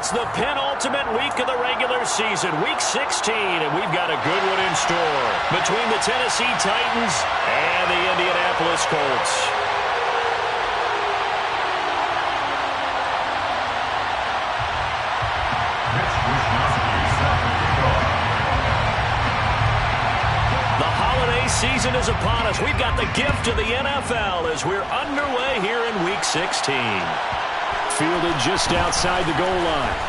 It's the penultimate week of the regular season, week 16, and we've got a good one in store between the Tennessee Titans and the Indianapolis Colts. The holiday season is upon us. We've got the gift of the NFL as we're underway here in week 16. Fielded just outside the goal line.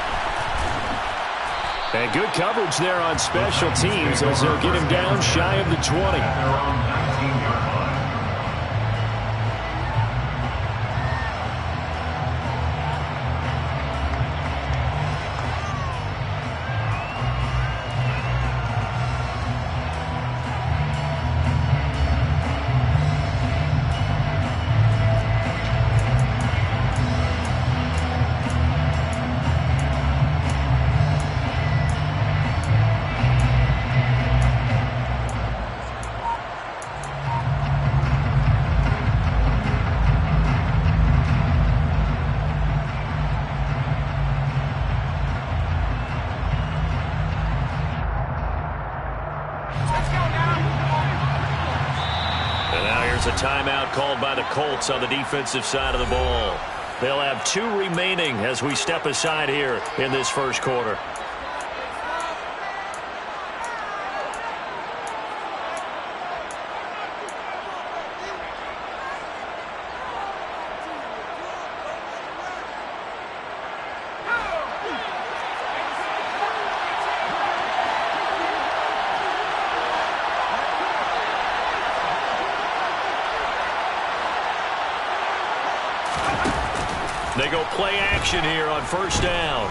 And good coverage there on special teams as they'll get him down shy of the 20. They're on 19-yard line. A timeout called by the Colts on the defensive side of the ball. They'll have 2 remaining as we step aside here in this first quarter. They go play action here on first down.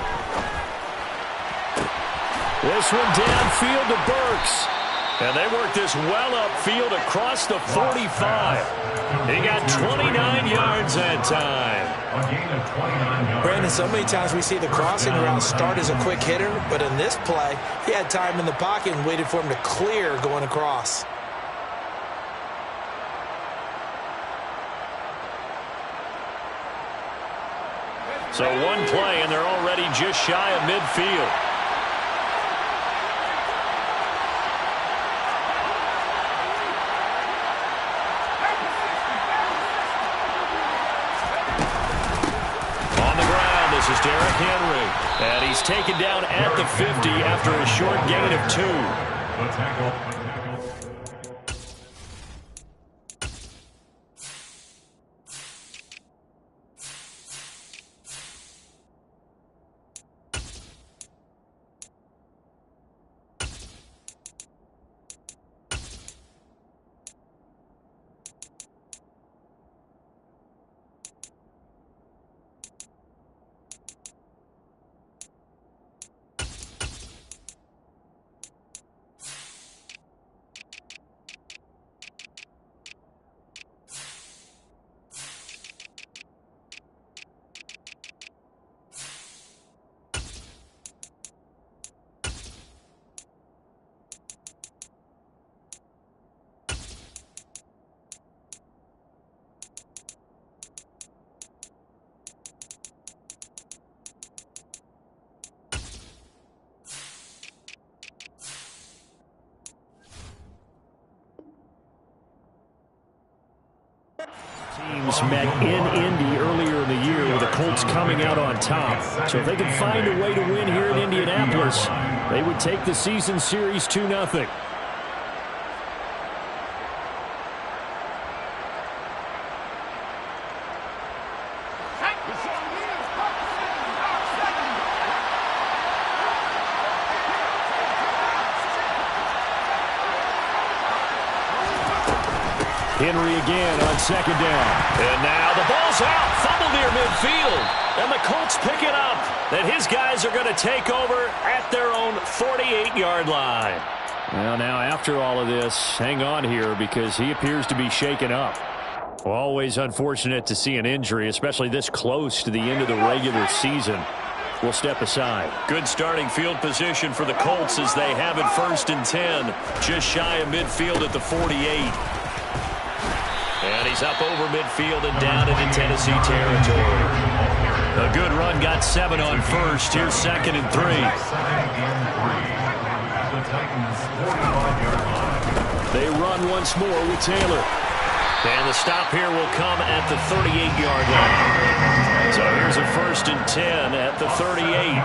This one downfield to Burks. And they work this well upfield across the 45. He got 29 yards that time. A gain of 29 yards. Brandon, so many times we see the crossing route start as a quick hitter, but in this play, he had time in the pocket and waited for him to clear going across. So one play, and they're already just shy of midfield. On the ground, this is Derrick Henry. And he's taken down at the 50 after a short gain of 2. The tackle. Teams met in Indy earlier in the year with the Colts coming out on top. So if they can find a way to win here in Indianapolis, they would take the season series 2-0. Henry again on second down. And now the ball's out. Fumble near midfield. And the Colts pick it up. And his guys are going to take over at their own 48-yard line. Well, now after all of this, hang on here because he appears to be shaken up. Well, always unfortunate to see an injury, especially this close to the end of the regular season. We'll step aside. Good starting field position for the Colts as they have it 1st and 10. Just shy of midfield at the 48. And he's up over midfield and down into Tennessee territory. A good run, got 7 on first. Here's 2nd and 3. They run once more with Taylor. And the stop here will come at the 38-yard line. So here's a 1st and 10 at the 38.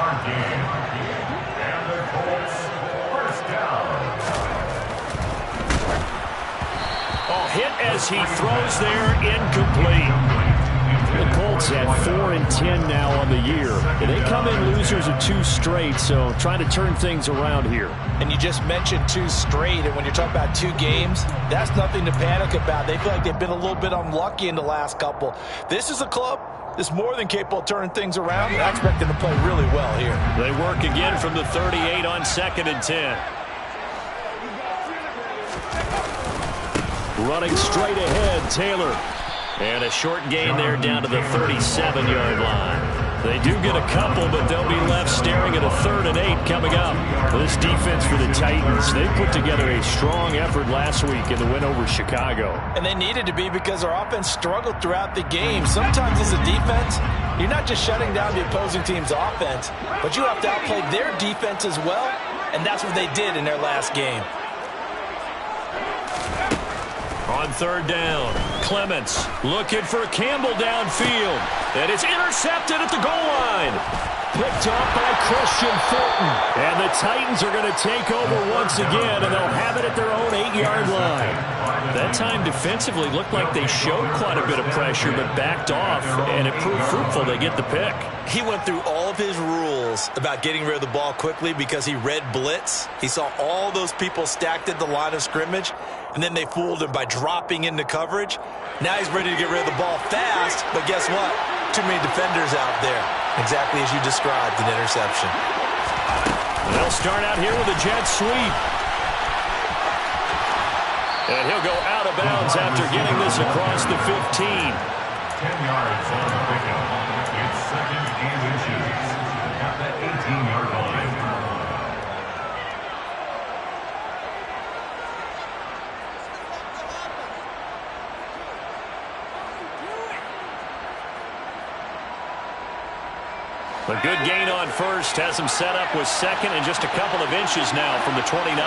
Oh, hit as he throws there, incomplete. The Colts at 4 and 10 now on the year. They come in losers of 2 straight, so trying to turn things around here. And you just mentioned 2 straight, and when you're talking about 2 games, that's nothing to panic about. They feel like they've been a little bit unlucky in the last couple. This is a club that's more than capable of turning things around, and I expect them to play really well here. They work again from the 38 on 2nd and 10. Running straight ahead, Taylor. And a short gain there down to the 37-yard line. They do get a couple, but they'll be left staring at a 3rd and 8 coming up. This defense for the Titans, they put together a strong effort last week in the win over Chicago. And they needed to be because our offense struggled throughout the game. Sometimes as a defense, you're not just shutting down the opposing team's offense, but you have to outplay their defense as well, and that's what they did in their last game. On 3rd down, Clements looking for Campbell downfield. And it's intercepted at the goal line. Picked off by Christian Fulton. And the Titans are going to take over once again, and they'll have it at their own 8-yard line. That time defensively looked like they showed quite a bit of pressure, but backed off, and it proved fruitful. They get the pick. He went through all of his rules about getting rid of the ball quickly because he read blitz. He saw all those people stacked at the line of scrimmage, and then they fooled him by dropping into coverage. Now he's ready to get rid of the ball fast, but guess what? Too many defenders out there. Exactly as you described, an interception. They'll start out here with a jet sweep. And he'll go out of bounds after getting this across the 15. 10 yards on the pickup. It's 2nd and inches at the 18-yard line. A good gain on first has him set up with 2nd and just a couple of inches now from the 29.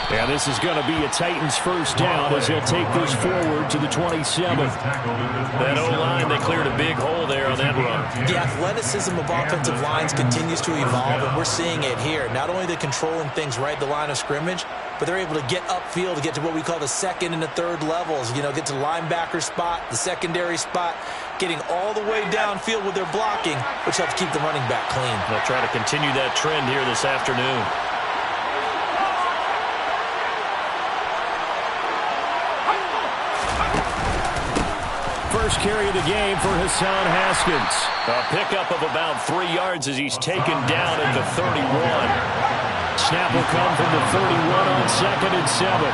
And this is going to be a Titans 1st down as he'll take this forward to the 27. That O-line, they cleared a big hole there on that run. The athleticism of offensive lines continues to evolve, and we're seeing it here. Not only they're controlling things right at the line of scrimmage, but they're able to get upfield to get to what we call the 2nd and the 3rd levels. You know, get to the linebacker spot, the secondary spot, getting all the way downfield with their blocking, which helps keep the running back clean. They'll try to continue that trend here this afternoon. First carry of the game for Hassan Haskins. A pickup of about 3 yards as he's taken down at the 31. Snap will come from the 31 on 2nd and 7.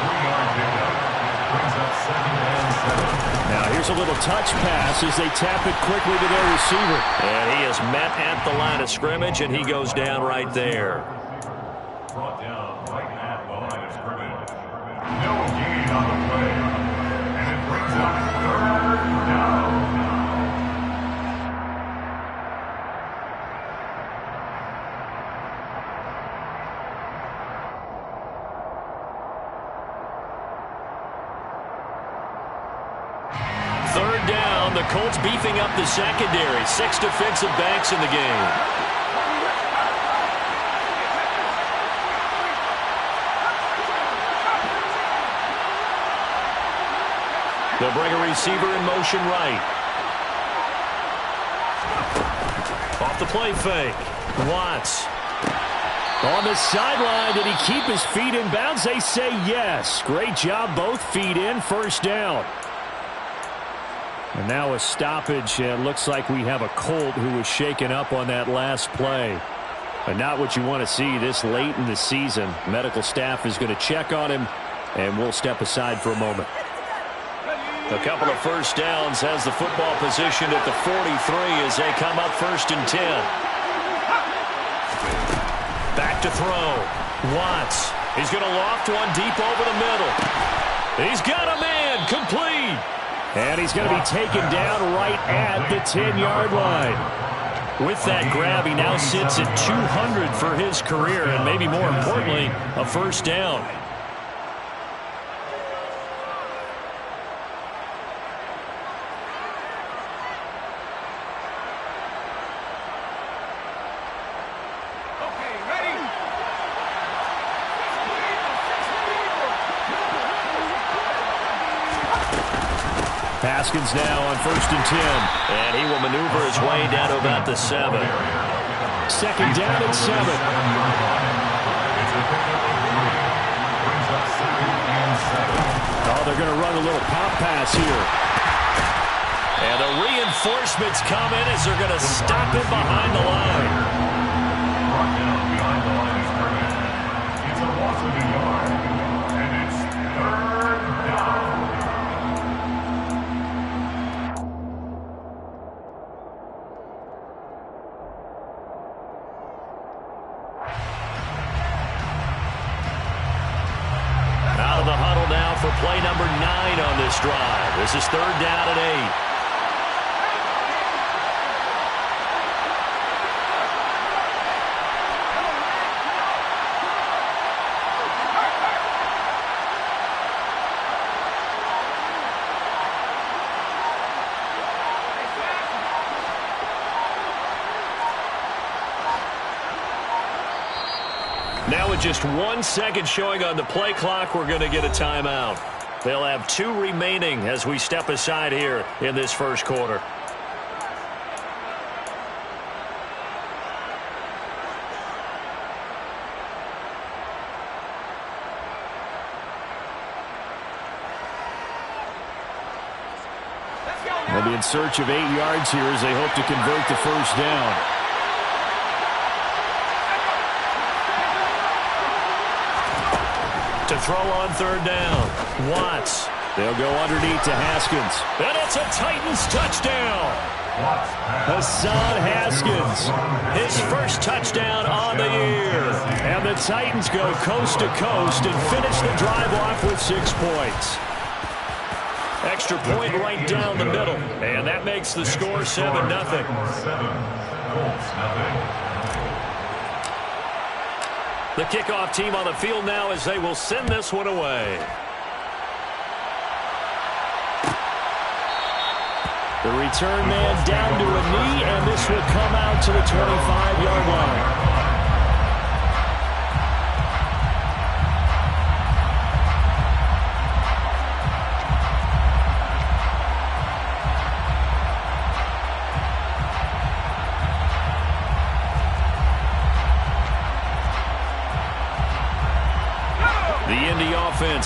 Now here's a little touch pass as they tap it quickly to their receiver. And he is met at the line of scrimmage, and he goes down right there. Brought down right at the line of scrimmage. No gain on the play. And it brings up 3rd down. Third down, the Colts beefing up the secondary. 6 defensive backs in the game. They'll bring a receiver in motion right. Off the play fake. Watts. On the sideline, did he keep his feet in bounds? They say yes. Great job, both feet in, 1st down. And now a stoppage. It looks like we have a Colt who was shaken up on that last play. But not what you want to see this late in the season. Medical staff is going to check on him, and we'll step aside for a moment. A couple of 1st downs has the football position at the 43 as they come up 1st and 10. Back to throw. Watts. He's going to loft one deep over the middle. He's got a man complete. And he's going to be taken down right at the 10-yard line. With that grab, he now sits at 200 for his career, and maybe more importantly, a first down. Haskins now on 1st and 10. And he will maneuver his way down to about the 7. Second down and 7. Oh, they're going to run a little pop pass here. And the reinforcements come in as they're going to stop him behind the line. Brought down behind the line of scrimmage. It's a loss of a yard. And it's 3rd down. Out of the huddle now for play number 9 on this drive. This is 3rd down and 8. Now with just 1 second showing on the play clock, we're going to get a timeout. They'll have 2 remaining as we step aside here in this first quarter. They'll be in search of 8 yards here as they hope to convert the first down. To throw on 3rd down, Watts. They'll go underneath to Haskins. And it's a Titans touchdown. Hassan Haskins. His first touchdown on the year. And the Titans go coast to coast and finish the drive off with 6 points. Extra point right down the middle. And that makes the score 7-0. 7. Colts, nothing. The kickoff team on the field now as they will send this one away. The return man down to a knee, and this will come out to the 25-yard line.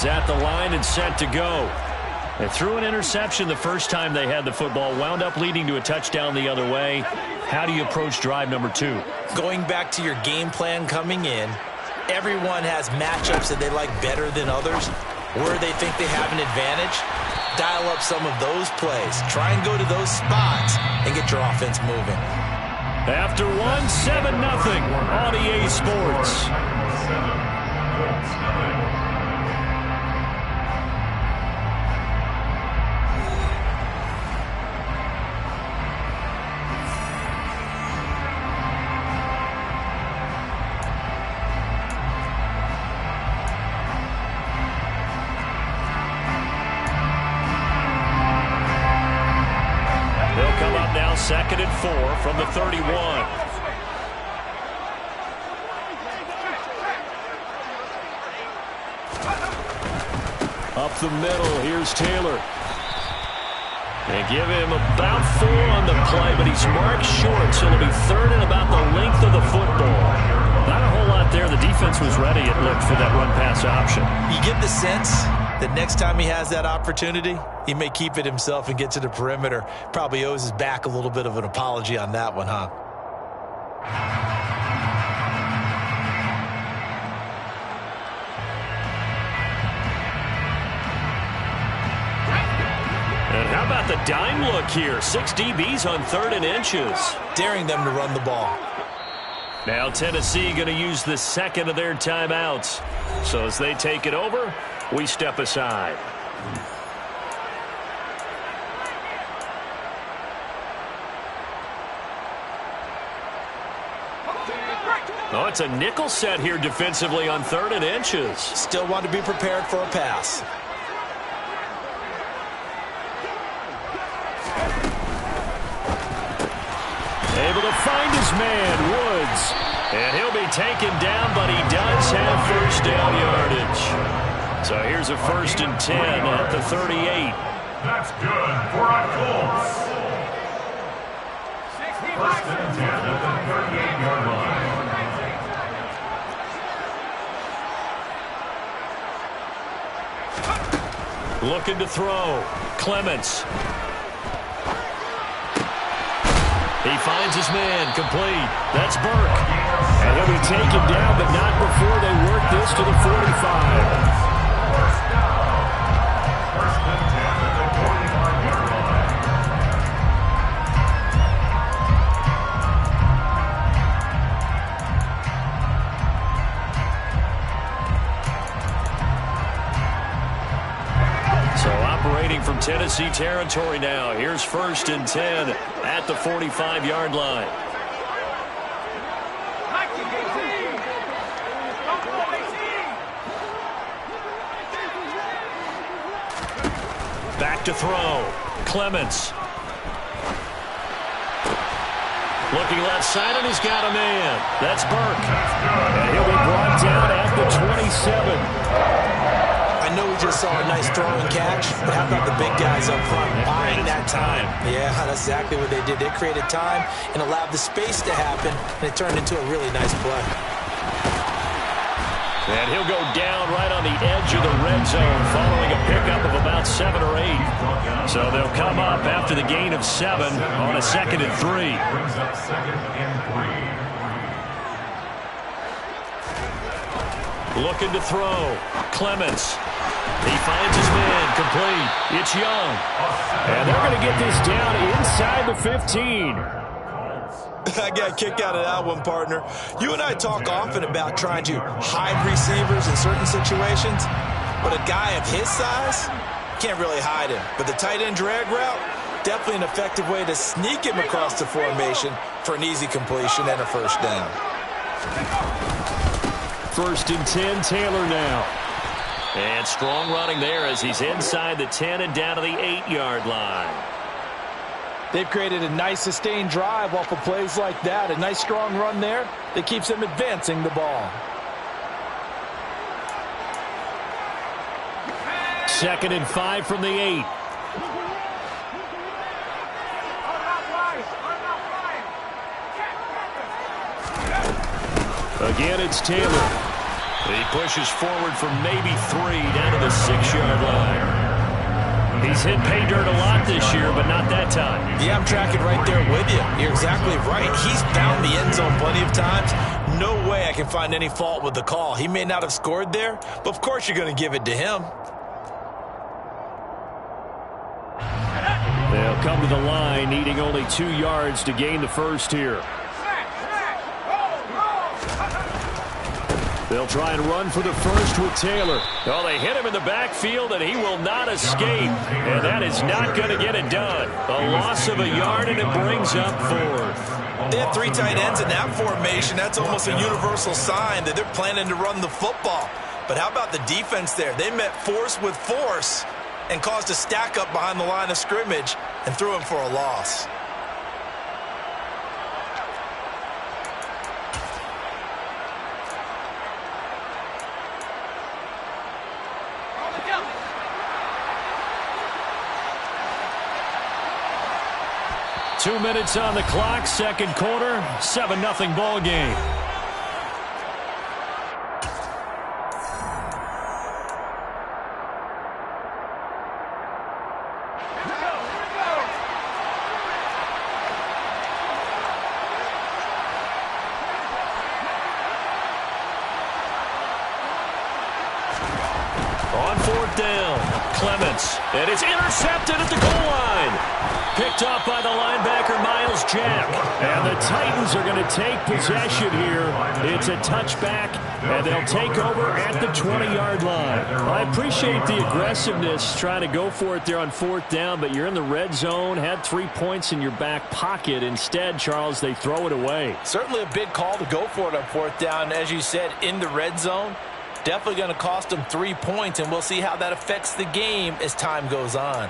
At the line and set to go. They threw an interception the first time they had the football, wound up leading to a touchdown the other way. How do you approach drive number 2? Going back to your game plan coming in, everyone has matchups that they like better than others. Where they think they have an advantage, dial up some of those plays. Try and go to those spots and get your offense moving. After 7-0 on EA Sports. Second and 4 from the 31. Up the middle, here's Taylor. They give him about 4 on the play, but he's marked short, so it'll be 3rd and about the length of the football. Not a whole lot there. The defense was ready, it looked, for that run-pass option. You get the sense that next time he has that opportunity, he may keep it himself and get to the perimeter. Probably owes his back a little bit of an apology on that one, huh? And how about the dime look here? 6 DBs on 3rd and inches. Daring them to run the ball. Now Tennessee going to use the second of their timeouts. So as they take it over, we step aside. Oh, it's a nickel set here defensively on 3rd and inches. Still want to be prepared for a pass. Able to find his man, Woods. And he'll be taken down, but he does have first down yardage. So here's a 1st and 10 at the 38. That's good for a Colts. 1st and 10 at the 38-yard line. Looking to throw. Clements. He finds his man, complete. That's Burke. And he'll be taken down, but not before they work this to the 45. First down. 1st and 10 at the 45-yard line. So operating from Tennessee territory now. Here's 1st and 10 at the 45-yard line. Back to throw. Clements. Looking left side, and he's got a man. That's Burke. And he'll be brought down at the 27. I know we just saw a nice throw and catch, but how about the big guys up front buying that time? Yeah, that's exactly what they did. They created time and allowed the space to happen, and it turned into a really nice play. And he'll go down right on the edge of the red zone following a pickup of about 7 or 8. So they'll come up after the gain of 7 on a 2nd and 3. Brings up 2nd and 3. Looking to throw. Clements. He finds his man, complete. It's Young. And they're going to get this down inside the 15. I got a kick out of that one, partner. You and I talk often about trying to hide receivers in certain situations, but a guy of his size can't really hide him. But the tight end drag route, definitely an effective way to sneak him across the formation for an easy completion and a 1st down. 1st and 10, Taylor now. And strong running there as he's inside the 10 and down to the 8-yard line. They've created a nice sustained drive off of plays like that. A nice strong run there that keeps them advancing the ball. 2nd and 5 from the 8. Again, it's Taylor. He pushes forward for maybe 3 down to the 6-yard line. He's hit pay dirt a lot this year, but not that time. Yeah, I'm tracking right there with you. You're exactly right. He's found the end zone plenty of times. No way I can find any fault with the call. He may not have scored there, but of course you're going to give it to him. They'll come to the line, needing only 2 yards to gain the 1st here. They'll try and run for the 1st with Taylor. Oh, they hit him in the backfield, and he will not escape. And that is not going to get it done. A loss of a yard, and it brings up 4th. They have 3 tight ends in that formation. That's almost a universal sign that they're planning to run the football. But how about the defense there? They met force with force and caused a stack up behind the line of scrimmage and threw him for a loss. Two minutes on the clock, 2nd quarter, 7-0 ball game. On 4th down, Clements, and it's intercepted at the goal line. picked off by the linebacker, Myles Jack. And the Titans are going to take possession here. It's a touchback, and they'll take over at the 20-yard line. Well, I appreciate the aggressiveness trying to go for it there on fourth down, but you're in the red zone, had 3 points in your back pocket. Instead, Charles, they throw it away. Certainly a big call to go for it on fourth down. As you said, in the red zone, definitely going to cost them 3 points, and we'll see how that affects the game as time goes on.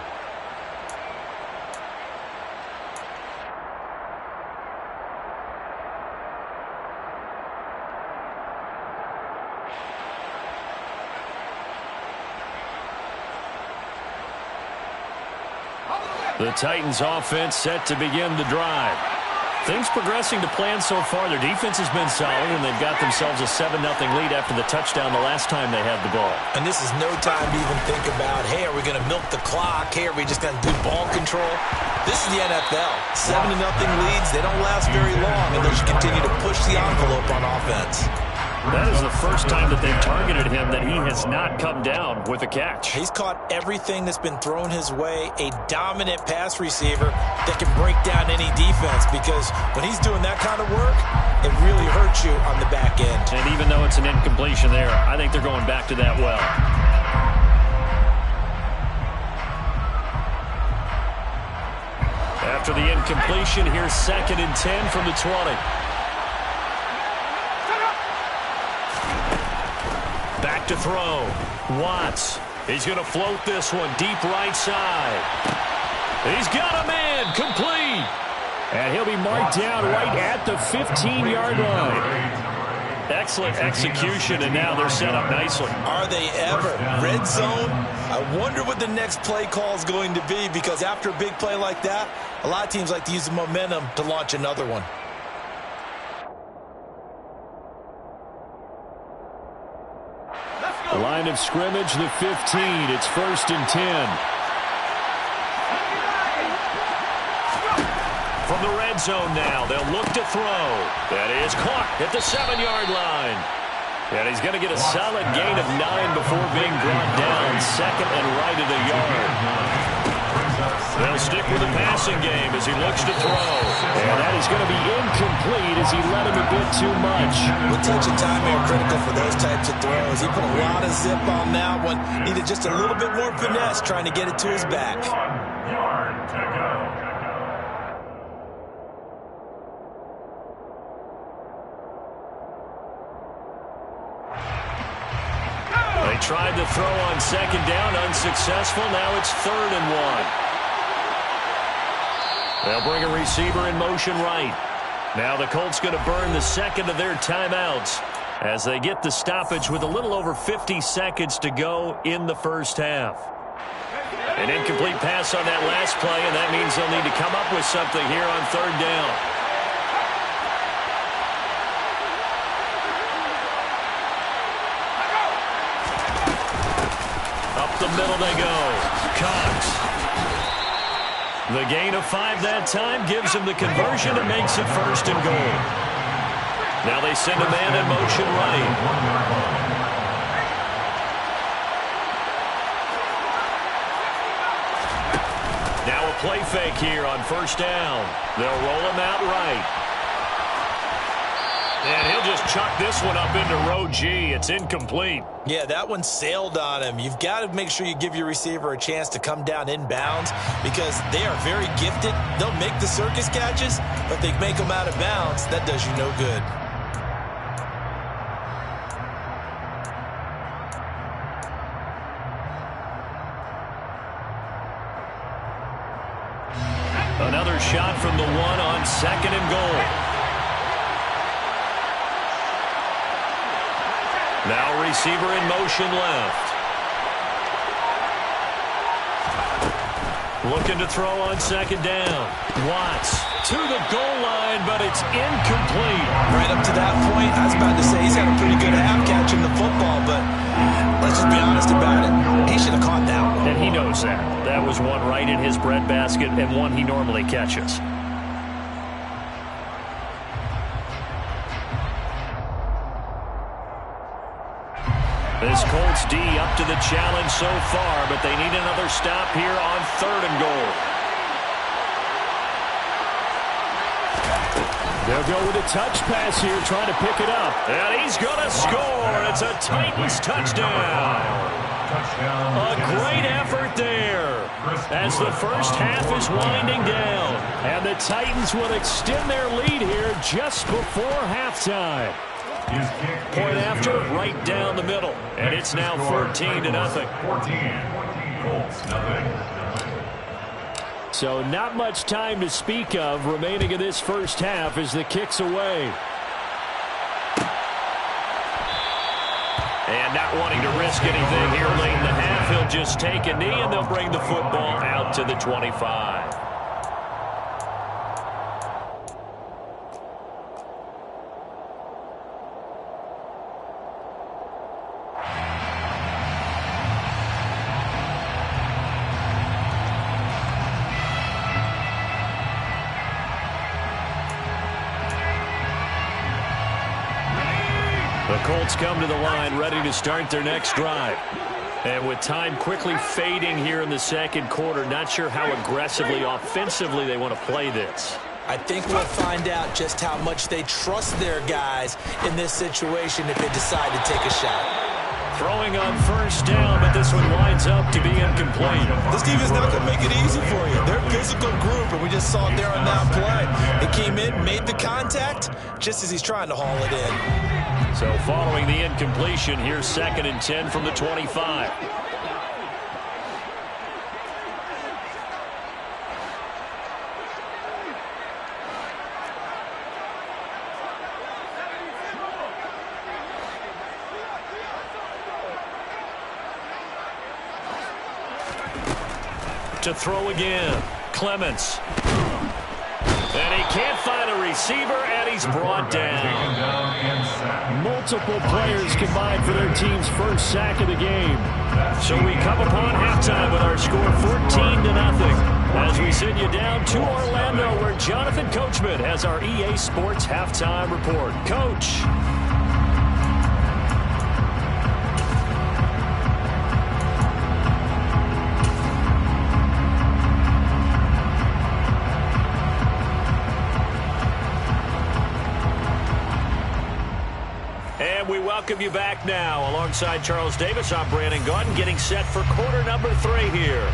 The Titans offense set to begin the drive. Things progressing to plan so far. Their defense has been solid, and they've got themselves a 7-0 lead after the touchdown the last time they had the ball. And this is no time to even think about, hey, are we going to milk the clock? Hey, are we just going to do ball control? This is the NFL. 7-0 leads, they don't last very long unless you continue to push the envelope on offense. That is the first time that they've targeted him that he has not come down with a catch. He's caught everything that's been thrown his way. A dominant pass receiver that can break down any defense, because when he's doing that kind of work, it really hurts you on the back end. And even though it's an incompletion there, I think they're going back to that well. After the incompletion, here's 2nd and 10 from the 20. Back to throw. Watts. He's going to float this one deep right side. He's got a man. Complete. And he'll be marked down right at the 15-yard line. Excellent execution, and now they're set up nicely. Are they ever? Red zone? I wonder what the next play call is going to be, because after a big play like that, a lot of teams like to use the momentum to launch another one. Line of scrimmage, the 15. It's 1st and 10. From the red zone now, they'll look to throw. That is caught at the 7-yard line. And he's going to get a solid gain of 9 before being brought down. 2nd and right at a yard. They'll stick with the passing game as he looks to throw. And that is going to be incomplete as he let him a bit too much. A touch of time here critical for those types of throws. He put a lot of zip on that one. Needed just a little bit more finesse trying to get it to his back. 1 yard to go. They tried to throw on 2nd down, unsuccessful. Now it's 3rd and 1. They'll bring a receiver in motion right. Now the Colts going to burn the 2nd of their timeouts as they get the stoppage with a little over 50 seconds to go in the first half. An incomplete pass on that last play, and that means they'll need to come up with something here on 3rd down. Up the middle they go. Cox. The gain of 5 that time gives him the conversion and makes it 1st and goal. Now they send a man in motion right. Now a play fake here on 1st down. They'll roll him out right. And he'll just chuck this one up into row G. It's incomplete. Yeah, that one sailed on him. You've got to make sure you give your receiver a chance to come down inbounds, because they are very gifted. They'll make the circus catches, but they make them out of bounds. That does you no good. Another shot from the 1 on 2nd and goal. Now receiver in motion left. Looking to throw on 2nd down. Watts to the goal line, but it's incomplete. Right up to that point, I was about to say he's had a pretty good half catching the football, but let's just be honest about it. He should have caught that one. And he knows that. That was one right in his breadbasket and one he normally catches. This Colts D up to the challenge so far, but they need another stop here on 3rd and goal. They'll go with a touch pass here, trying to pick it up. And he's going to score. It's a Titans touchdown. A great effort there as the first half is winding down. And the Titans will extend their lead here just before halftime. Point after, right down the middle. And it's now 14-0. 14. Colts, nothing. So not much time to speak of remaining in this first half as the kick's away. And not wanting to risk anything here late in the half, he'll just take a knee and they'll bring the football out to the 25. The Colts come to the line ready to start their next drive. And with time quickly fading here in the second quarter, not sure how aggressively, offensively they want to play this. I think we'll find out just how much they trust their guys in this situation if they decide to take a shot. Throwing on first down, but this one winds up to be incomplete. This defense not going to make it easy for you. They're a physical group, and we just saw it there on that play. They came in, made the contact, just as he's trying to haul it in. So following the incompletion, here's 2nd and 10 from the 25. To throw again, Clements. And he can't find a receiver, and he's brought down. Multiple players combined for their team's first sack of the game. So we come upon halftime with our score 14-0. As we send you down to Orlando, where Jonathan Coachman has our EA Sports halftime report. Coach. We welcome you back now. Alongside Charles Davis, I'm Brandon Gaudin, getting set for quarter number 3 here.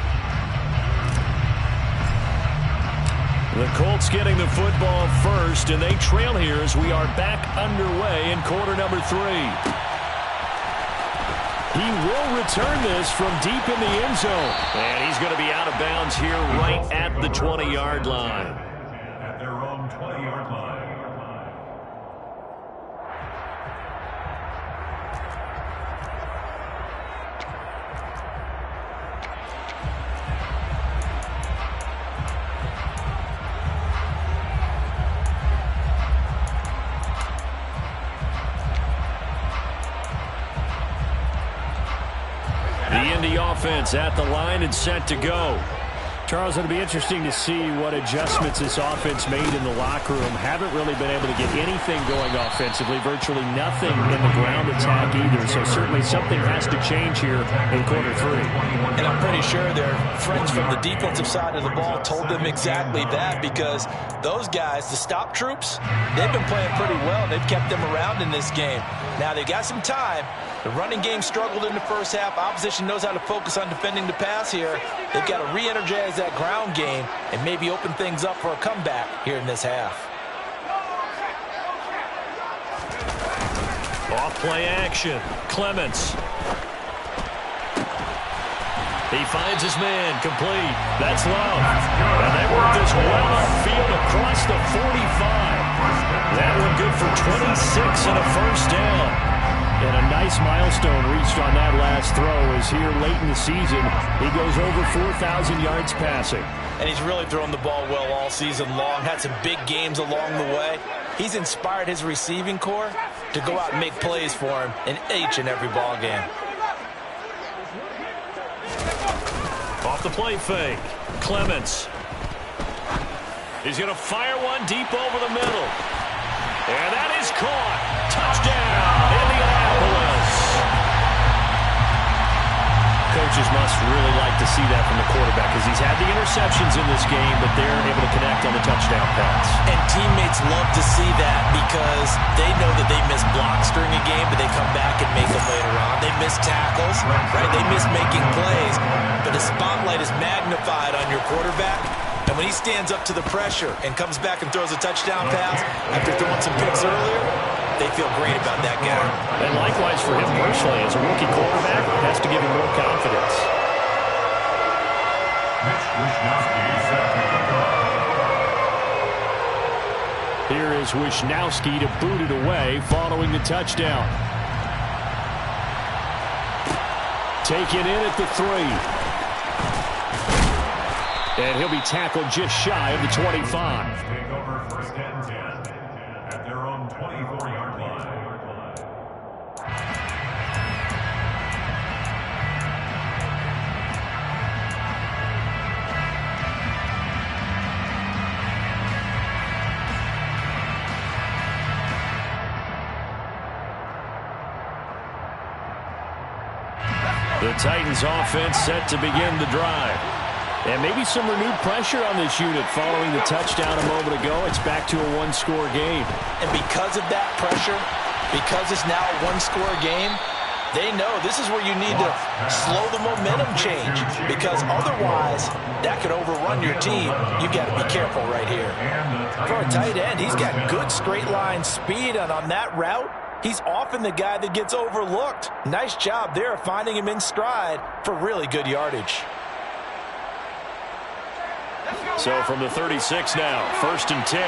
The Colts getting the football first, and they trail here as we are back underway in quarter number 3. He will return this from deep in the end zone. And he's going to be out of bounds here right at the 20-yard line. At their own 20-yard line. Offense at the line and set to go. Charles, it'll be interesting to see what adjustments this offense made in the locker room. Haven't really been able to get anything going offensively, virtually nothing in the ground attack either. So certainly something has to change here in quarter 3. And I'm pretty sure their friends from the defensive side of the ball told them exactly that, because those guys, the stop troops, they've been playing pretty well. They've kept them around in this game. Now they've got some time. The running game struggled in the first half. Opposition knows how to focus on defending the pass here. They've got to re-energize that ground game and maybe open things up for a comeback here in this half. Off play action. Clements. He finds his man, complete. That's Love. And they work this well upfield across the 45. That one good for 26 and a first down. And a nice milestone reached on that last throw as here late in the season, he goes over 4,000 yards passing. And he's really thrown the ball well all season long. Had some big games along the way. He's inspired his receiving corps to go out and make plays for him in each and every ball game. Off the play fake. Clements. He's going to fire one deep over the middle. And that is caught. Touchdown, Indianapolis. coaches must really like to see that from the quarterback because he's had the interceptions in this game, but they're able to connect on the touchdown pass. And teammates love to see that because they know that they miss blocks during a game, but they come back and make them later on. They miss tackles, right? They miss making plays, but the spotlight is magnified on your quarterback. And when he stands up to the pressure and comes back and throws a touchdown pass after throwing some picks earlier, they feel great about that guy. And likewise for him personally, as a rookie quarterback, has to give him more confidence. Mitch Wishnowsky set to kick off. Here is Wishnowsky to boot it away following the touchdown. Taken in at the 3. And he'll be tackled just shy of the 25. Take over first and 10 at their own 24-yard line. The Titans offense set to begin the drive. And maybe some renewed pressure on this unit following the touchdown a moment ago. It's back to a one-score game. And because of that pressure, because it's now a one-score game, they know this is where you need to slow the momentum change because otherwise that could overrun your team. You've got to be careful right here. For a tight end, he's got good straight-line speed, and on that route, he's often the guy that gets overlooked. Nice job there finding him in stride for really good yardage. So from the 36 now, 1st and 10.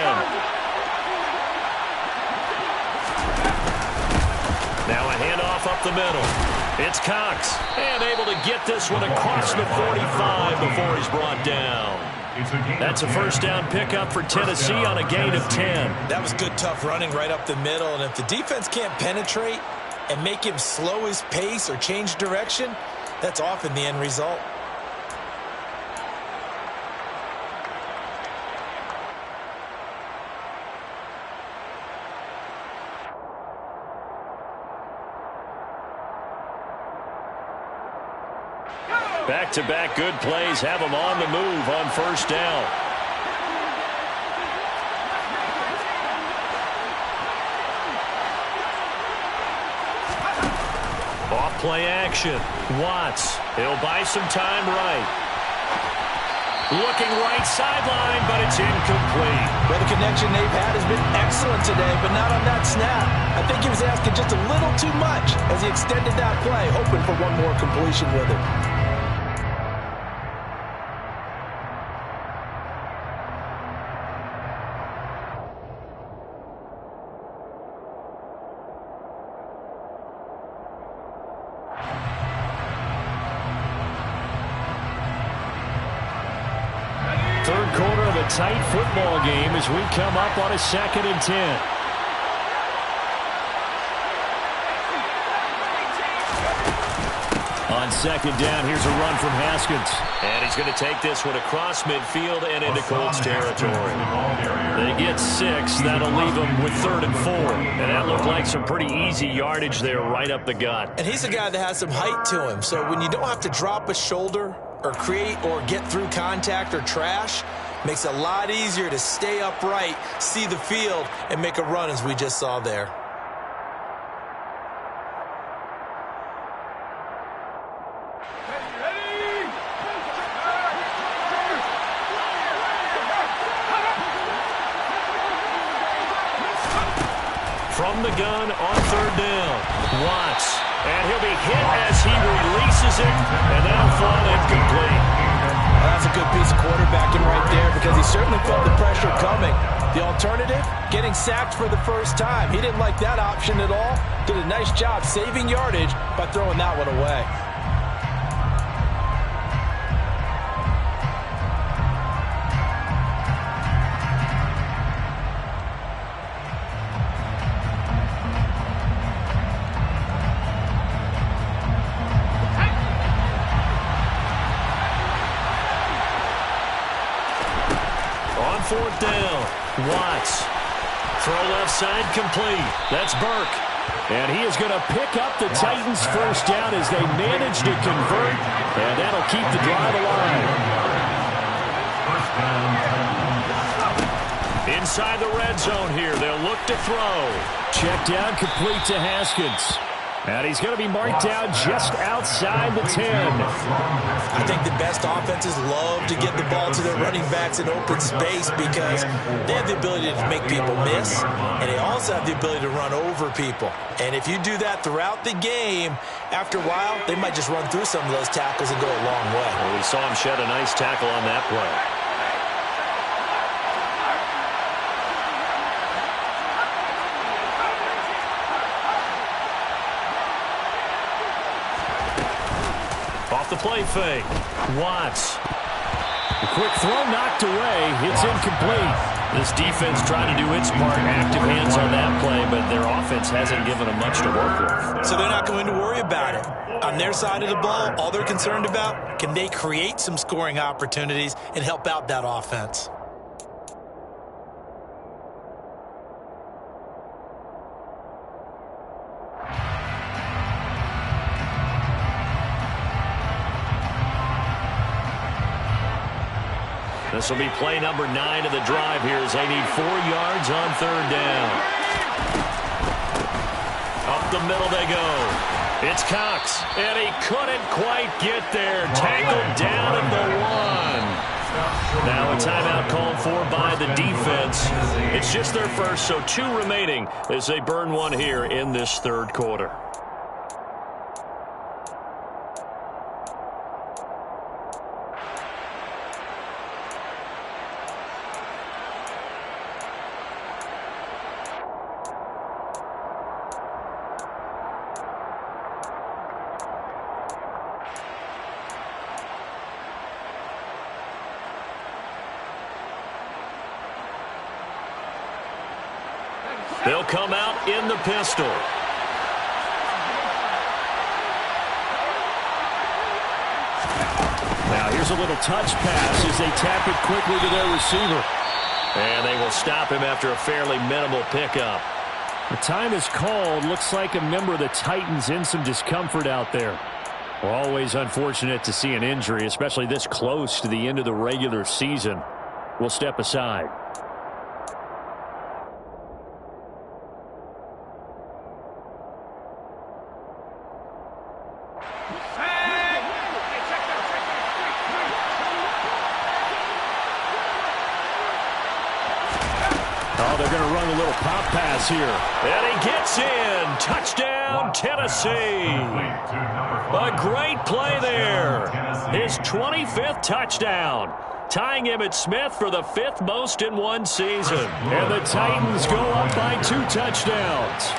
Now a handoff up the middle. It's Cox. And able to get this one across the 45 before he's brought down. That's a first down pickup for Tennessee on a gain of 10. That was good, tough running right up the middle. And if the defense can't penetrate and make him slow his pace or change direction, that's often the end result. Back-to-back good plays have him on the move on first down. Off play action. Watts. He'll buy some time right. Looking right sideline, but it's incomplete. Well, the connection they've had has been excellent today, but not on that snap. I think he was asking just a little too much as he extended that play, hoping for one more completion with it. Third quarter of a tight football game as we come up on a 2nd and 10. On 2nd down, here's a run from Haskins. And he's going to take this one across midfield and into Colts territory. They get 6. That'll leave them with 3rd and 4. And that looked like some pretty easy yardage there right up the gut. And he's a guy that has some height to him, so when you don't have to drop a shoulder or create or get through contact or trash, makes it a lot easier to stay upright, see the field, and make a run as we just saw there. From the gun on 3rd down, Watts. And he'll be hit as he releases it, and that'll fall incomplete. Well, that's a good piece of quarterbacking right there because he certainly felt the pressure coming. The alternative, getting sacked for the first time. He didn't like that option at all. Did a nice job saving yardage by throwing that one away. On 4th down, Watts. Throw left side complete. That's Burke. And he is going to pick up the Titans' first down as they manage to convert, and that'll keep the drive alive. Inside the red zone here, they'll look to throw. Check down complete to Haskins. And he's going to be marked down just outside the 10. I think the best offenses love to get the ball to their running backs in open space because they have the ability to make people miss, and they also have the ability to run over people. And if you do that throughout the game, after a while, they might just run through some of those tackles and go a long way. Well, we saw him shed a nice tackle on that play. The play fake. Watts. A quick throw knocked away. It's incomplete. This defense trying to do its part. Active hands on that play, but their offense hasn't given them much to work with. So they're not going to worry about it. On their side of the ball, all they're concerned about, can they create some scoring opportunities and help out that offense? This will be play number 9 of the drive here as they need 4 yards on third down. Up the middle they go. It's Cox, and he couldn't quite get there. Tackled down at the 1. Now a timeout called for by the defense. It's just their first, so 2 remaining as they burn one here in this third quarter. They'll come out in the pistol. Now here's a little touch pass as they tap it quickly to their receiver. And they will stop him after a fairly minimal pickup. The time is called. Looks like a member of the Titans in some discomfort out there. Always unfortunate to see an injury, especially this close to the end of the regular season. We'll step aside. Oh, they're going to run a little pop pass here. And he gets in. Touchdown, Tennessee. A great play there. His 25th touchdown. Tying Emmitt Smith for the 5th most in one season. And the Titans go up by 2 touchdowns.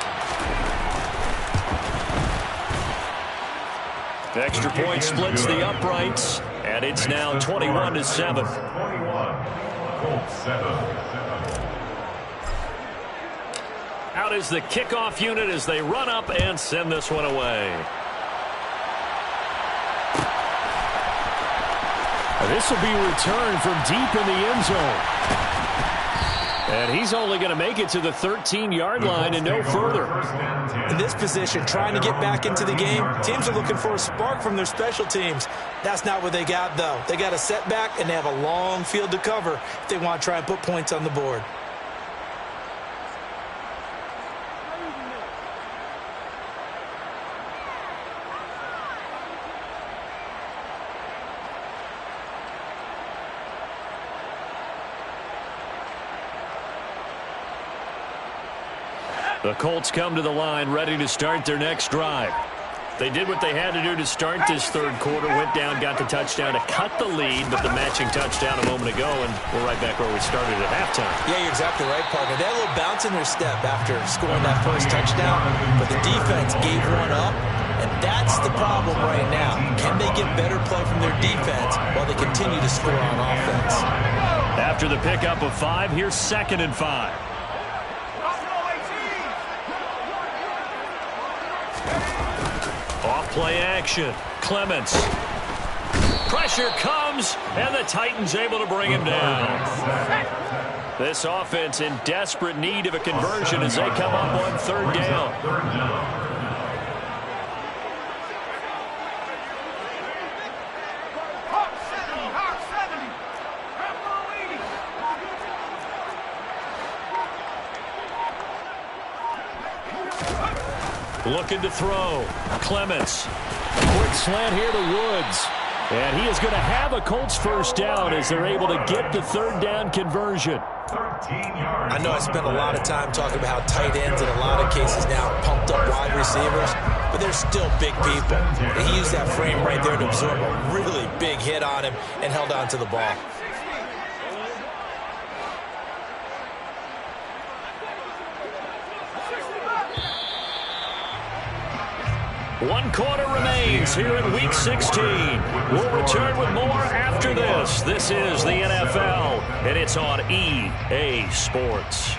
Extra point splits the uprights. And it's now 21-7. Out is the kickoff unit as they run up and send this one away. This will be returned from deep in the end zone. And he's only going to make it to the 13-yard line and no further. In this position, trying to get back into the game, teams are looking for a spark from their special teams. That's not what they got, though. They got a setback, and they have a long field to cover if they want to try and put points on the board. The Colts come to the line ready to start their next drive. They did what they had to do to start this third quarter, went down, got the touchdown to cut the lead, but the matching touchdown a moment ago, and we're right back where we started at halftime. Yeah, you're exactly right, partner. They had a little bounce in their step after scoring that first touchdown, but the defense gave one up, and that's the problem right now. Can they get better play from their defense while they continue to score on offense? After the pickup of 5, here's 2nd and 5. Off-play action. Clements. Pressure comes, and the Titans able to bring him down. This offense in desperate need of a conversion as they come up on third down. Looking to throw. Clements. Quick slant here to Woods. And he is going to have a Colts first down as they're able to get the third down conversion. I know I spent a lot of time talking about how tight ends in a lot of cases now pumped up wide receivers, but they're still big people. He used that frame right there to absorb a really big hit on him and held on to the ball. One quarter remains here in Week 16. We'll return with more after this. This is the NFL, and it's on EA Sports.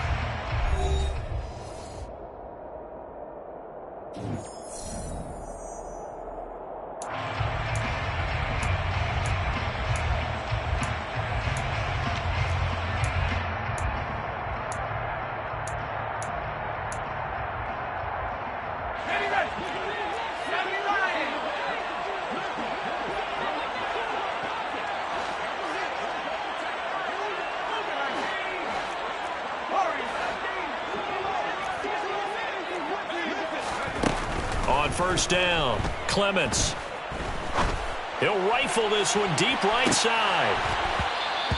On first down, Clements. He'll rifle this one deep right side.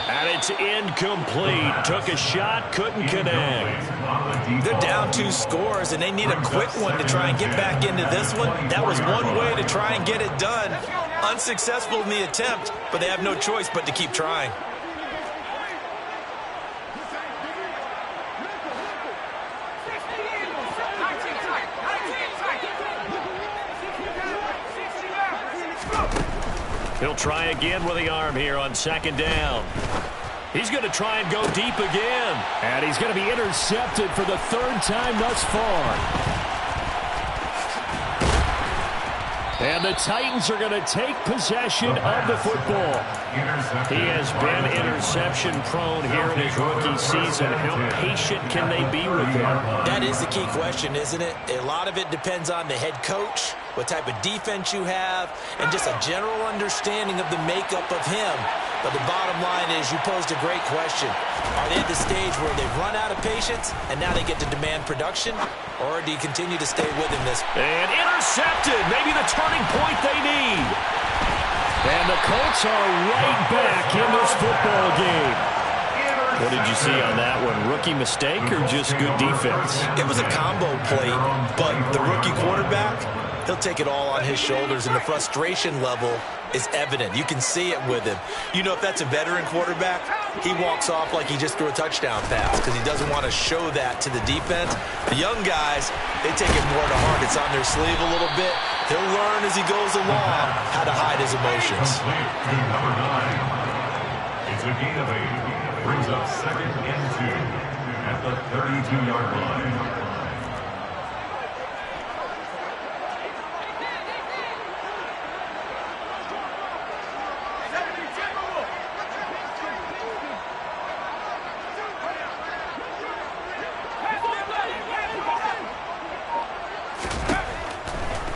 And it's incomplete. Took a shot, couldn't connect. They're down 2 scores, and they need a quick one to try and get back into this one. That was one way to try and get it done. Unsuccessful in the attempt, but they have no choice but to keep trying. He'll try again with the arm here on second down. He's going to try and go deep again. And he's going to be intercepted for the third time thus far. And the Titans are going to take possession of the football. He has been interception prone here in his rookie season. How patient can they be with him? That is the key question, isn't it? A lot of it depends on the head coach, what type of defense you have, and just a general understanding of the makeup of him. But the bottom line is you posed a great question. Are they at the stage where they've run out of patience and now they get to demand production? Or do you continue to stay with him this? And intercepted. Maybe the turning point they need. And the Colts are right back in this football game. What did you see on that one? Rookie mistake or just good defense? It was a combo play, but the rookie quarterback, he'll take it all on his shoulders, and the frustration level is evident. You can see it with him. You know, if that's a veteran quarterback, he walks off like he just threw a touchdown pass because he doesn't want to show that to the defense. The young guys, they take it more to heart. It's on their sleeve a little bit. He'll learn as he goes along how to hide his emotions. Number 9. It's a gain of 8. Brings up second and 2 at the 32-yard line.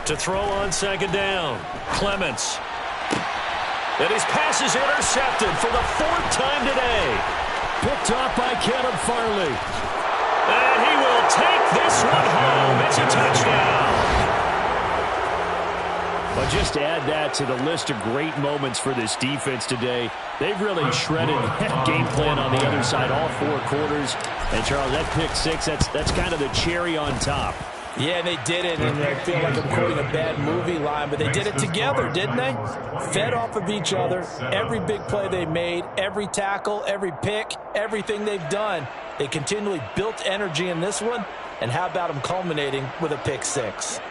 To throw on second down, Clements. And his pass is intercepted for the 4th time today. Picked off by Caleb Farley. And he will take this one home. It's a touchdown. But just to add that to the list of great moments for this defense today, they've really shredded that game plan on the other side all 4 quarters. And, Charles, that pick 6, that's kind of the cherry on top. Yeah, they did it, and I feel like I'm quoting a bad movie line, but they did it together, didn't they? Fed off of each other. Every big play they made, every tackle, every pick, everything they've done, they continually built energy in this one, and how about them culminating with a pick 6?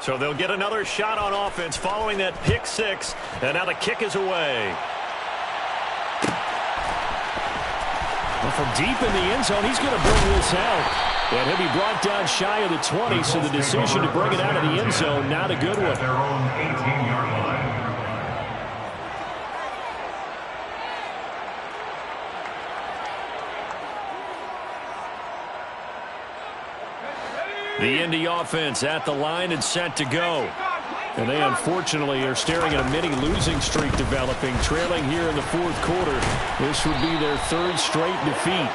So they'll get another shot on offense following that pick 6, and now the kick is away. Well, from deep in the end zone, he's going to bring this out. And he'll be brought down shy of the 20, so the decision to bring it out of the end zone, not a good one. Their own 18-yard line. The Indy offense at the line and set to go. And they unfortunately are staring at a mini losing streak developing, trailing here in the fourth quarter. This would be their third straight defeat.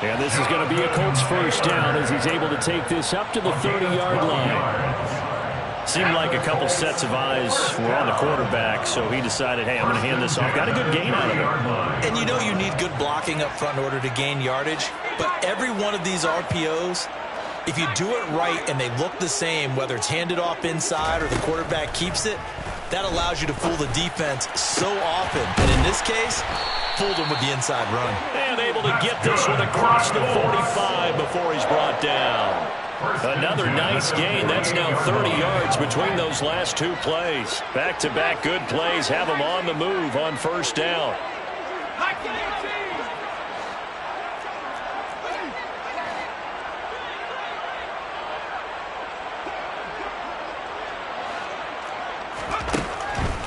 And this is going to be a Colts first down as he's able to take this up to the 30-yard line. Seemed like a couple sets of eyes were on the quarterback, so he decided, hey, I'm going to hand this off. Got a good gain out of it. And you know you need good blocking up front in order to gain yardage, but every one of these RPOs, if you do it right and they look the same, whether it's handed off inside or the quarterback keeps it, that allows you to fool the defense so often. And in this case, fooled him with the inside run. And able to get this one across the 45 before he's brought down. Another nice gain. That's now 30 yards between those last two plays. Back-to-back good plays have him on the move on first down.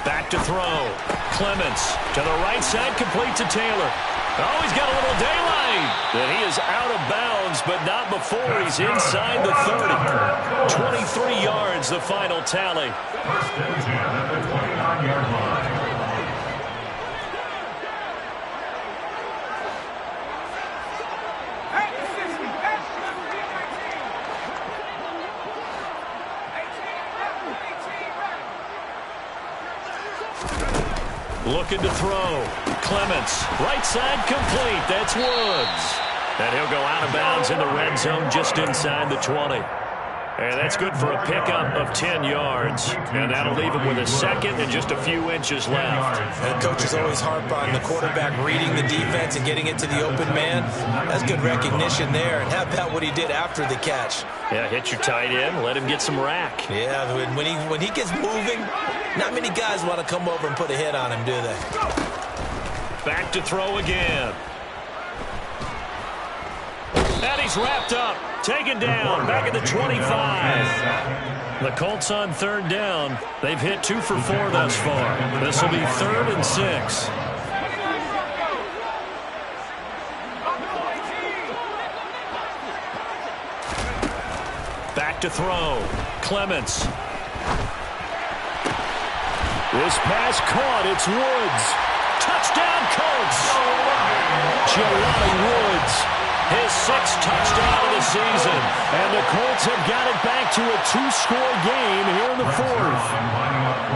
Back to throw. Clements to the right side, complete to Taylor. Oh, he's got a little daylight. That he is out of bounds, but not before he's inside the 30. 23 yards, the final tally. First and 10 at the 29-yard line. Looking to throw. Clements, right side complete. That's Woods. And he'll go out of bounds in the red zone just inside the 20. And that's good for a pickup of 10 yards. And that'll leave him with a second and just a few inches left. And coaches always harp on the quarterback reading the defense and getting it to the open man. That's good recognition there. And how about what he did after the catch? Yeah, hit your tight end, let him get some rack. Yeah, when he gets moving, not many guys want to come over and put a hit on him, do they? Back to throw again. And he's wrapped up. Taken down, back at the 25. The Colts on third down. They've hit 2 for 4 thus far. This will be 3rd and 6. Back to throw. Clements. This pass caught. It's Woods. Touchdown, Colts. Jelani Woods. His 6th touchdown of the season. And the Colts have got it back to a 2-score game here in the 4th.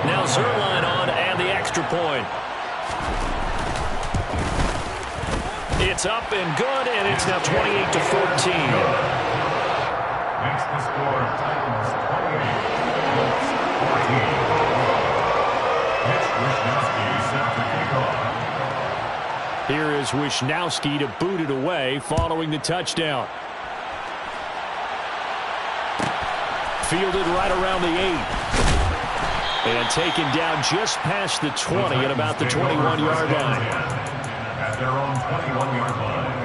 Now Zuerlein on and the extra point. It's up and good, and it's now 28-14. Makes the score Titans 28, Colts 14. Mitch Wishnowsky set to kick off. Here is Wishnowsky to boot it away following the touchdown. Fielded right around the 8. And taken down just past the 20 at about the 21-yard line. At their own 21-yard line.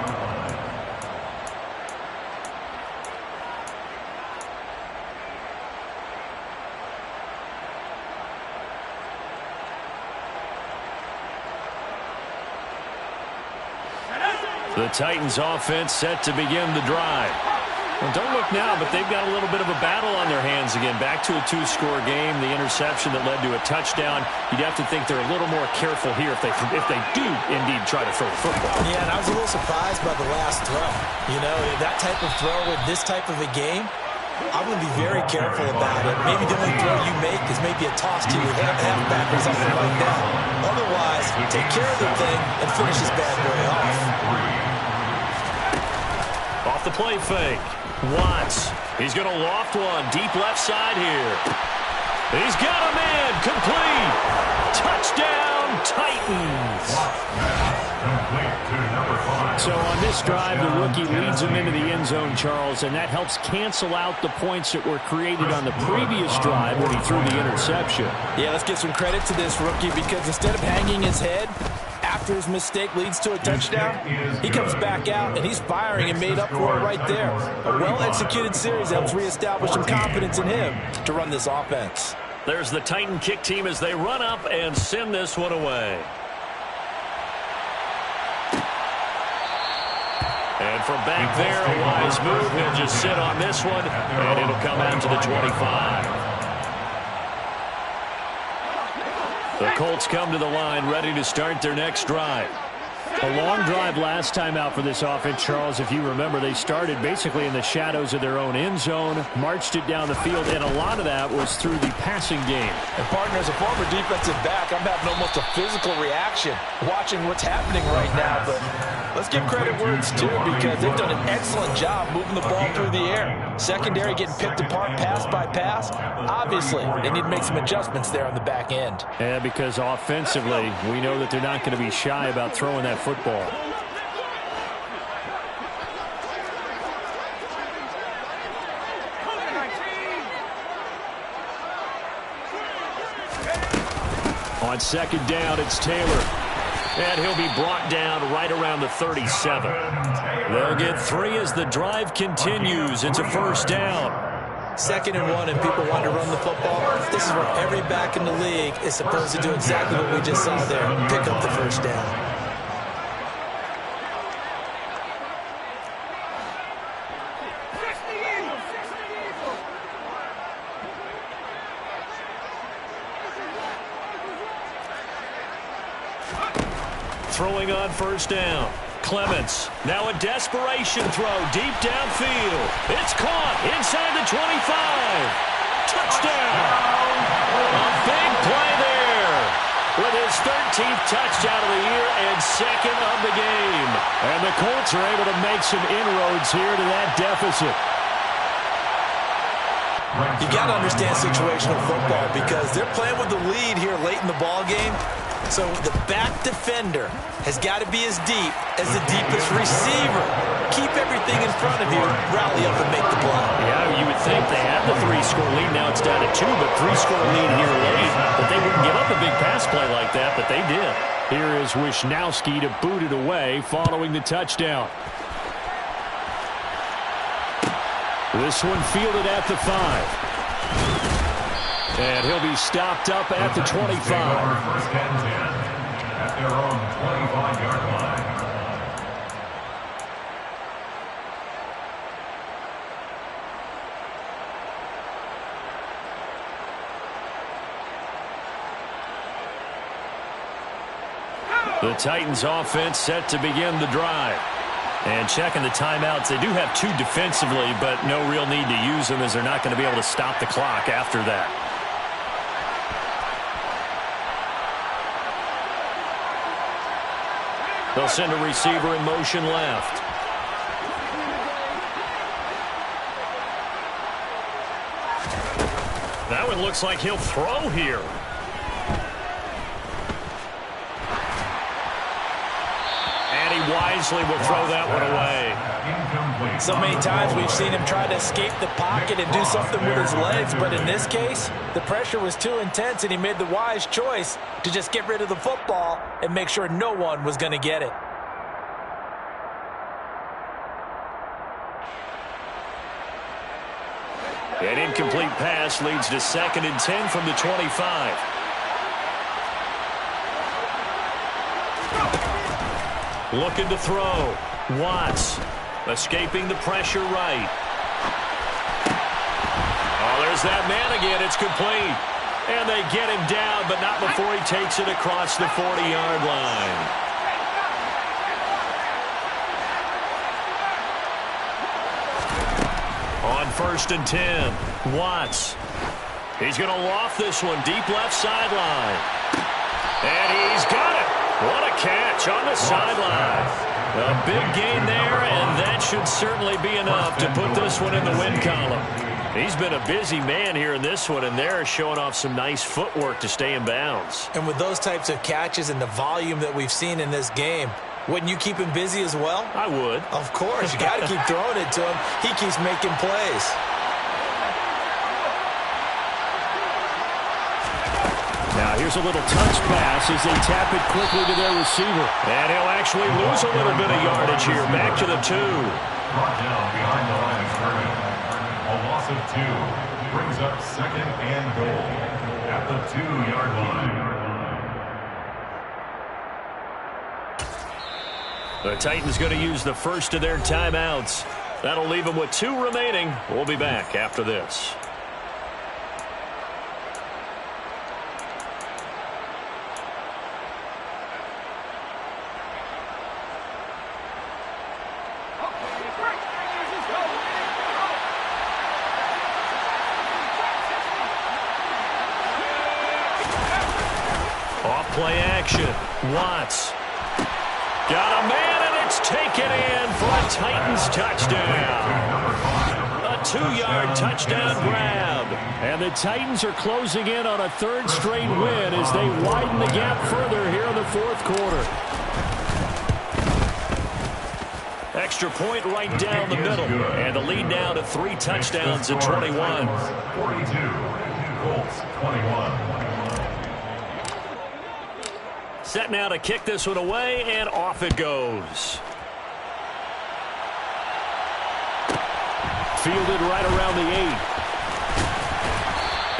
The Titans offense set to begin the drive. Well, don't look now, but they've got a little bit of a battle on their hands again. Back to a 2-score game. The interception that led to a touchdown. You'd have to think they're a little more careful here if they do indeed try to throw the football. Yeah, and I was a little surprised by the last throw. You know, that type of throw with this type of a game, I'm going to be very careful about it. Maybe the only throw you make is maybe a toss to your halfback or something like that. Otherwise, take care of the thing and finish this bad boy off. Off the play fake. Watts. He's going to loft one deep left side here. He's got a man. Complete. Touchdown, Titans. Complete to number 5. So on this drive, the rookie leads him into the end zone, Charles, and that helps cancel out the points that were created on the previous drive when he threw the interception. Yeah, let's give some credit to this rookie because instead of hanging his head after his mistake leads to a touchdown, he comes back out and he's firing and made up for it right there. A well-executed series helps reestablish some confidence in him to run this offense. There's the Titan kick team as they run up and send this one away. And from back there, a wise move. He'll just sit on this one, and it'll come out to the 25. The Colts come to the line, ready to start their next drive. A long drive last time out for this offense, Charles. If you remember, they started basically in the shadows of their own end zone, marched it down the field, and a lot of that was through the passing game. And, partner, as a former defensive back, I'm having almost a physical reaction watching what's happening right now. But let's give credit where it's due, because they've done an excellent job moving the ball through the air. Secondary getting picked apart pass by pass. Obviously, they need to make some adjustments there on the back end. Yeah, because offensively, we know that they're not going to be shy about throwing that football. On second down, it's Taylor. And he'll be brought down right around the 37. They'll get 3 as the drive continues. It's a first down. 2nd and 1, and people want to run the football. This is where every back in the league is supposed to do exactly what we just saw there. Pick up the first down. Throwing on first down. Clements. Now a desperation throw deep downfield. It's caught inside the 25. Touchdown. A big play there with his 13th touchdown of the year and 2nd of the game. And the Colts are able to make some inroads here to that deficit. You got to understand situational football, because they're playing with the lead here late in the ball game. So the back defender has got to be as deep as the deepest receiver. Keep everything in front of you, rally up and make the play. Yeah, you would think they had the 3-score lead. Now it's down to 2, but 3-score lead here late. But they wouldn't give up a big pass play like that, but they did. Here is Wisnowski to boot it away following the touchdown. This one fielded at the 5. And he'll be stopped up at the 25. First and 10 at their own 25-yard line. The Titans offense set to begin the drive. And checking the timeouts, they do have 2 defensively, but no real need to use them, as they're not going to be able to stop the clock after that. They'll send a receiver in motion left. That one looks like he'll throw here. And he wisely will throw that one away. So many times we've seen him try to escape the pocket and do something with his legs, but in this case, the pressure was too intense, and he made the wise choice to just get rid of the football and make sure no one was going to get it. An incomplete pass leads to 2nd and 10 from the 25. Looking to throw. Watts escaping the pressure right. Oh, there's that man again. It's complete. And they get him down, but not before he takes it across the 40-yard line. On 1st and 10, Watts. He's going to loft this one deep left sideline. And he's got it. What a catch on the sideline. A big gain there, and that should certainly be enough to put this one in the win column. He's been a busy man here in this one, and they're showing off some nice footwork to stay in bounds. And with those types of catches and the volume that we've seen in this game, wouldn't you keep him busy as well? I would. Of course. You got to keep throwing it to him. He keeps making plays. Now here's a little touch pass as they tap it quickly to their receiver. And he'll actually lose a little bit of yardage here. Back to the 2. Brought down behind the line of scrimmage. A loss of 2 brings up 2nd and goal at the 2-yard line. The Titans going to use the first of their timeouts. That'll leave them with 2 remaining. We'll be back after this. Off-play action. Watts. Got a man, and it's taken in for a Titans touchdown. A 2-yard touchdown grab. And the Titans are closing in on a 3rd straight win as they widen the gap further here in the 4th quarter. Extra point right down the middle. And the lead now to 3 touchdowns at 21. 42, Colts 21. Set now to kick this one away, and off it goes. Fielded right around the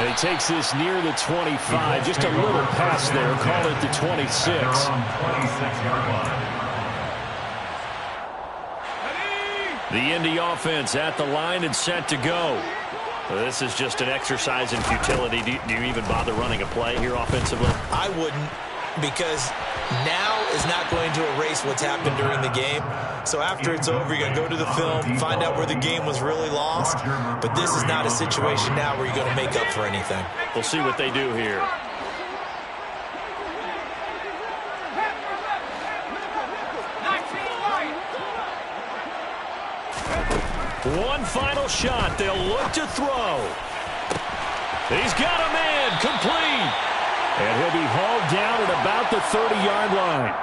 8. And he takes this near the 25. Just a little pass there. Call it the 26. 26-yard line. The Indy offense at the line and set to go. This is just an exercise in futility. Do you even bother running a play here offensively? I wouldn't, because now is not going to erase what's happened during the game. So after it's over, you're going to go to the film, find out where the game was really lost. But this is not a situation now where you're going to make up for anything. We'll see what they do here. One final shot. They'll look to throw. He's got a man complete. And he'll be hauled down at about the 30-yard line.